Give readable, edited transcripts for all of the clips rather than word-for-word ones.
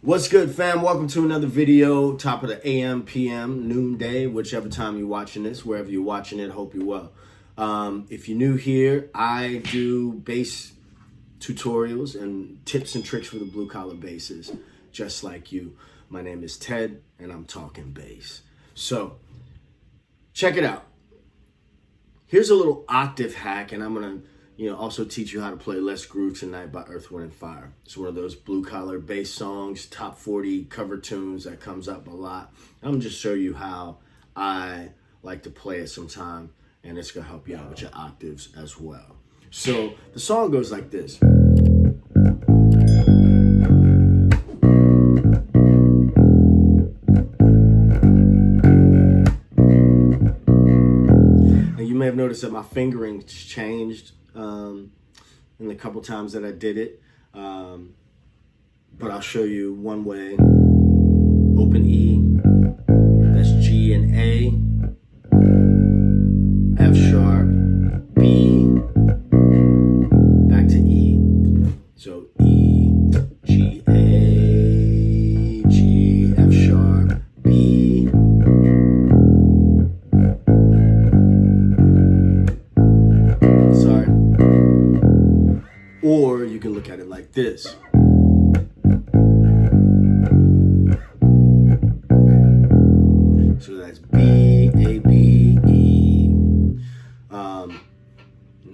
What's good, fam? Welcome to another video, top of the AM, PM, noonday, whichever time you're watching this, wherever you're watching it, hope you're well. If you're new here, I do bass tutorials and tips and tricks for the blue collar basses, just like you. My name is Ted, and I'm talking bass. So, check it out. Here's a little octave hack, and I'm gonna also teach you how to play Let's Groove Tonight by Earth, Wind & Fire. It's one of those blue-collar bass songs, top 40 cover tunes that comes up a lot. I'm gonna just show you how I like to play it sometime, and it's gonna help you out with your octaves as well. So the song goes like this. Now you may have noticed that my fingering changed in the couple times that I did it, but I'll show you one way. Open E, that's G and A, F sharp, B, back to E, so E, G, A, G, F sharp, B, sorry. Or you can look at it like this. So that's B, A, B, E. And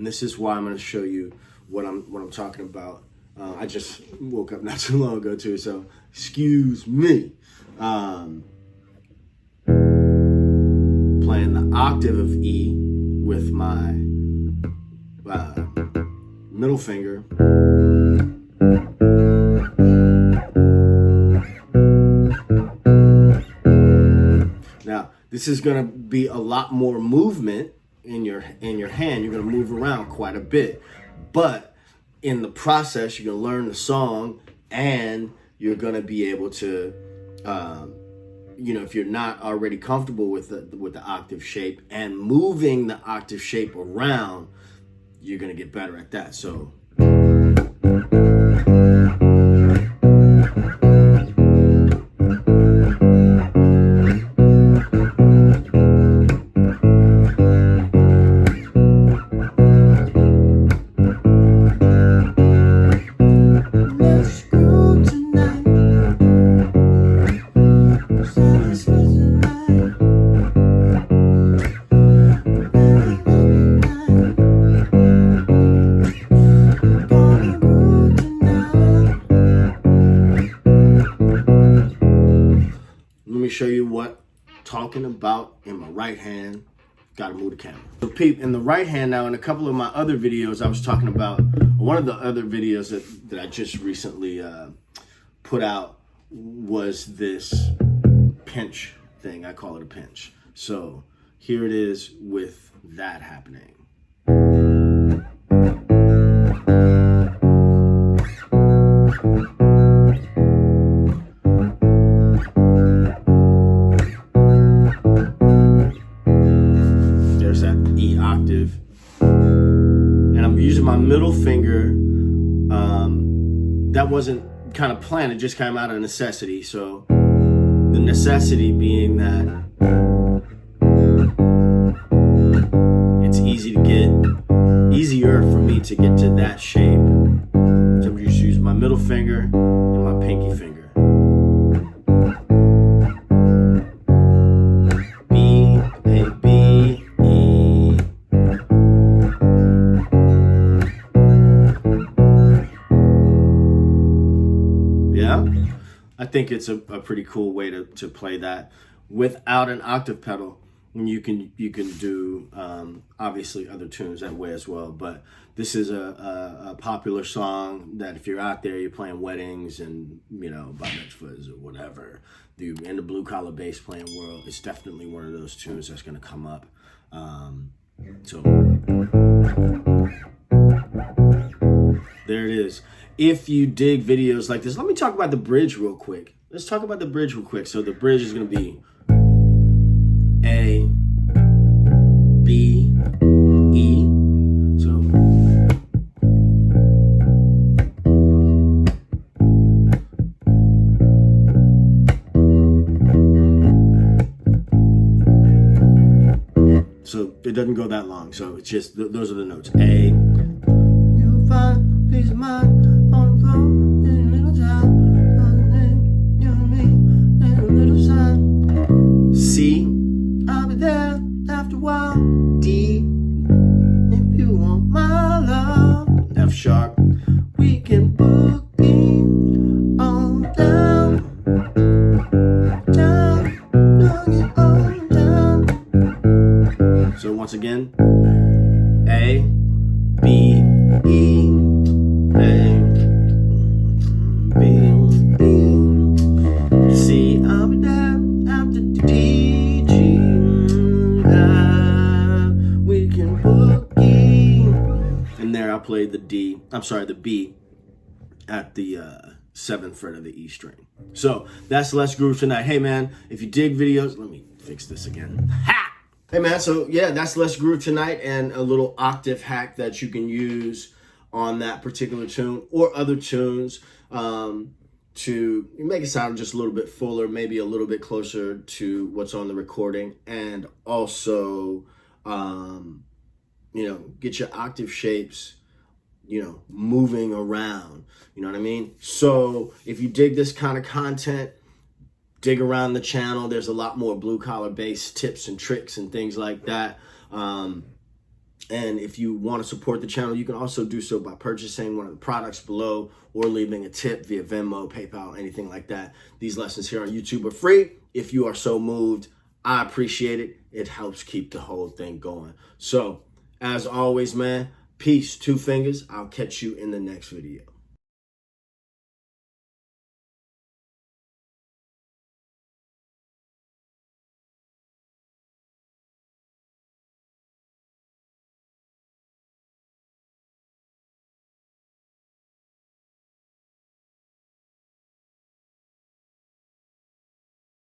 this is why I'm going to show you what I'm talking about. I just woke up not too long ago too, so excuse me. Playing the octave of E with my middle finger. Now, this is going to be a lot more movement in your hand. You're going to move around quite a bit, but in the process, you're going to learn the song, and you're going to be able to, if you're not already comfortable with the octave shape and moving the octave shape around, you're going to get better at that. So show you what talking about in my right hand. Gotta move the camera. So peep, in the right hand now, in a couple of my other videos, I was talking about, one of the other videos that I just recently put out was this pinch thing. I call it a pinch. So here it is with that happening. And I'm using my middle finger. That wasn't kind of planned, it just came out of necessity. So the necessity being that it's easier for me to get to that shape. So I'm just using my middle finger and my pinky finger. I think it's a pretty cool way to play that without an octave pedal. And you can do obviously other tunes that way as well. But this is a popular song that if you're out there, you're playing weddings and bar mitzvahs or whatever, in the blue collar bass playing world, it's definitely one of those tunes that's going to come up. So there it is. If you dig videos like this, let me talk about the bridge real quick. Let's talk about the bridge real quick. So the bridge is going to be A, B, E. So It doesn't go that long, so it's just those are the notes. A. You find peace of mind on the floor in a little time. You and me in a little time. C. I'll be there after a while. D. If you want my love. F sharp. We can boogie on down, down, boogie on down. So once again, A, B, E, A, B, E, C. I'll be there after D, G, F. We can boogie. And there I played the D. I'm sorry, the B at the 7th fret of the E string. So that's Let's Groove tonight. Hey man, if you dig videos, let me fix this again. Ha! Hey man, so yeah, that's Let's Groove tonight, and a little octave hack that you can use on that particular tune or other tunes to make it sound just a little bit fuller, maybe a little bit closer to what's on the recording, and also get your octave shapes moving around, you know what I mean? So if you dig this kind of content, dig around the channel. There's a lot more blue collar based tips and tricks and things like that. And if you want to support the channel, you can also do so by purchasing one of the products below or leaving a tip via Venmo, PayPal, anything like that. These lessons here on YouTube are free. If you are so moved, I appreciate it. It helps keep the whole thing going. So as always, man, peace, 2 fingers. I'll catch you in the next video.